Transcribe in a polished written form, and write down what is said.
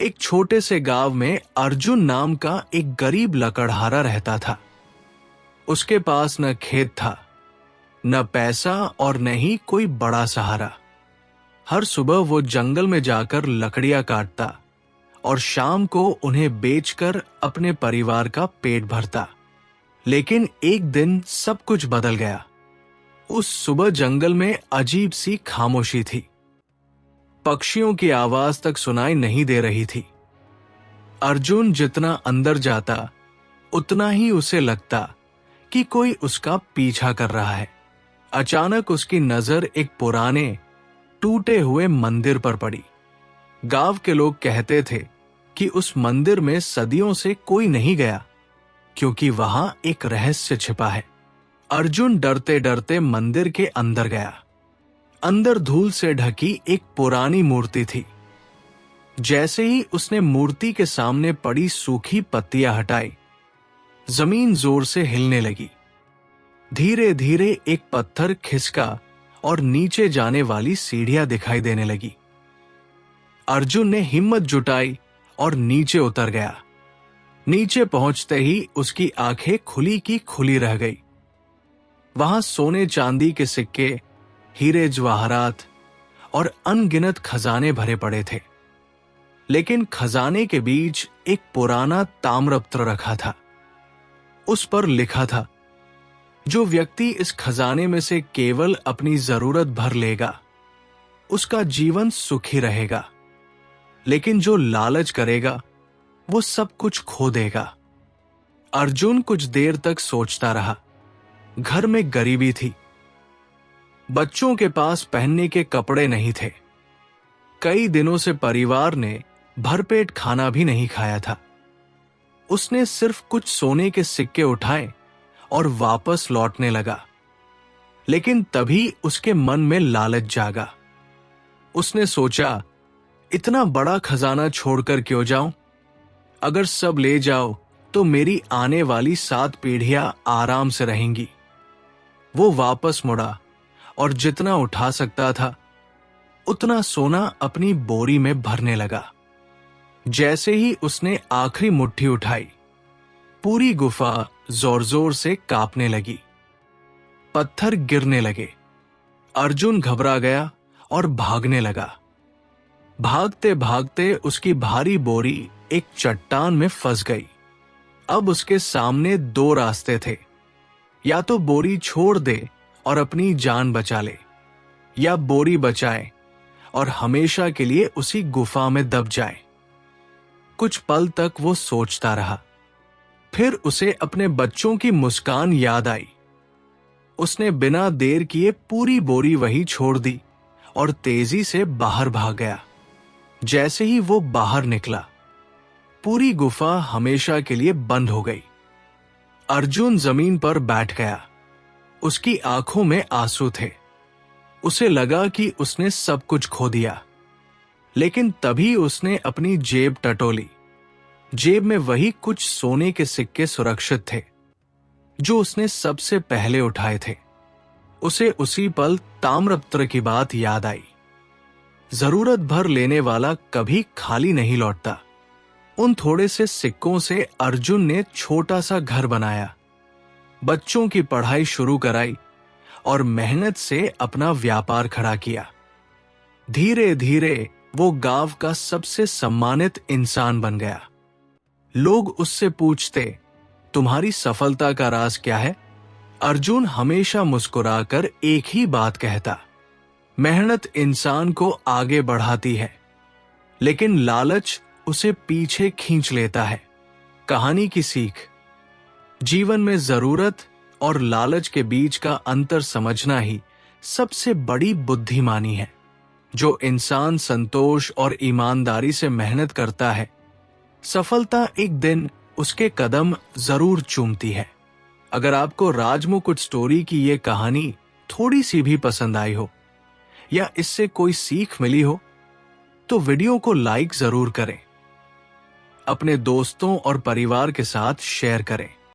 एक छोटे से गांव में अर्जुन नाम का एक गरीब लकड़हारा रहता था। उसके पास न खेत था, न पैसा और न ही कोई बड़ा सहारा। हर सुबह वो जंगल में जाकर लकड़ियां काटता और शाम को उन्हें बेचकर अपने परिवार का पेट भरता। लेकिन एक दिन सब कुछ बदल गया। उस सुबह जंगल में अजीब सी खामोशी थी। पक्षियों की आवाज तक सुनाई नहीं दे रही थी। अर्जुन जितना अंदर जाता उतना ही उसे लगता कि कोई उसका पीछा कर रहा है। अचानक उसकी नजर एक पुराने टूटे हुए मंदिर पर पड़ी। गांव के लोग कहते थे कि उस मंदिर में सदियों से कोई नहीं गया, क्योंकि वहां एक रहस्य छिपा है। अर्जुन डरते डरते मंदिर के अंदर गया। अंदर धूल से ढकी एक पुरानी मूर्ति थी। जैसे ही उसने मूर्ति के सामने पड़ी सूखी पत्तियां हटाई, जमीन जोर से हिलने लगी। धीरे धीरे एक पत्थर खिसका और नीचे जाने वाली सीढ़ियां दिखाई देने लगी। अर्जुन ने हिम्मत जुटाई और नीचे उतर गया। नीचे पहुंचते ही उसकी आंखें खुली की खुली रह गई। वहां सोने चांदी के सिक्के, हीरे जवाहरात और अनगिनत खजाने भरे पड़े थे। लेकिन खजाने के बीच एक पुराना ताम्रपत्र रखा था। उस पर लिखा था, जो व्यक्ति इस खजाने में से केवल अपनी जरूरत भर लेगा, उसका जीवन सुखी रहेगा। लेकिन जो लालच करेगा, वो सब कुछ खो देगा। अर्जुन कुछ देर तक सोचता रहा। घर में गरीबी थी। बच्चों के पास पहनने के कपड़े नहीं थे। कई दिनों से परिवार ने भरपेट खाना भी नहीं खाया था। उसने सिर्फ कुछ सोने के सिक्के उठाए और वापस लौटने लगा। लेकिन तभी उसके मन में लालच जागा। उसने सोचा, इतना बड़ा खजाना छोड़कर क्यों जाऊं? अगर सब ले जाओ तो मेरी आने वाली 7 पीढ़ियां आराम से रहेंगी। वो वापस मुड़ा और जितना उठा सकता था उतना सोना अपनी बोरी में भरने लगा। जैसे ही उसने आखिरी मुट्ठी उठाई, पूरी गुफा जोर जोर से कांपने लगी। पत्थर गिरने लगे। अर्जुन घबरा गया और भागने लगा। भागते भागते उसकी भारी बोरी एक चट्टान में फंस गई। अब उसके सामने 2 रास्ते थे। या तो बोरी छोड़ दे और अपनी जान बचा ले, या बोरी बचाए और हमेशा के लिए उसी गुफा में दब जाए। कुछ पल तक वो सोचता रहा। फिर उसे अपने बच्चों की मुस्कान याद आई। उसने बिना देर किए पूरी बोरी वहीं छोड़ दी और तेजी से बाहर भाग गया। जैसे ही वो बाहर निकला, पूरी गुफा हमेशा के लिए बंद हो गई। अर्जुन जमीन पर बैठ गया। उसकी आंखों में आंसू थे। उसे लगा कि उसने सब कुछ खो दिया। लेकिन तभी उसने अपनी जेब टटोली। जेब में वही कुछ सोने के सिक्के सुरक्षित थे, जो उसने सबसे पहले उठाए थे। उसे उसी पल ताम्रपत्र की बात याद आई। जरूरत भर लेने वाला कभी खाली नहीं लौटता। उन थोड़े से सिक्कों से अर्जुन ने छोटा सा घर बनाया, बच्चों की पढ़ाई शुरू कराई और मेहनत से अपना व्यापार खड़ा किया। धीरे धीरे वो गांव का सबसे सम्मानित इंसान बन गया। लोग उससे पूछते, तुम्हारी सफलता का राज क्या है? अर्जुन हमेशा मुस्कुराकर एक ही बात कहता, मेहनत इंसान को आगे बढ़ाती है, लेकिन लालच उसे पीछे खींच लेता है। कहानी की सीख, जीवन में जरूरत और लालच के बीच का अंतर समझना ही सबसे बड़ी बुद्धिमानी है। जो इंसान संतोष और ईमानदारी से मेहनत करता है, सफलता एक दिन उसके कदम जरूर चूमती है। अगर आपको राजमुकुट स्टोरी की ये कहानी थोड़ी सी भी पसंद आई हो या इससे कोई सीख मिली हो, तो वीडियो को लाइक जरूर करें, अपने दोस्तों और परिवार के साथ शेयर करें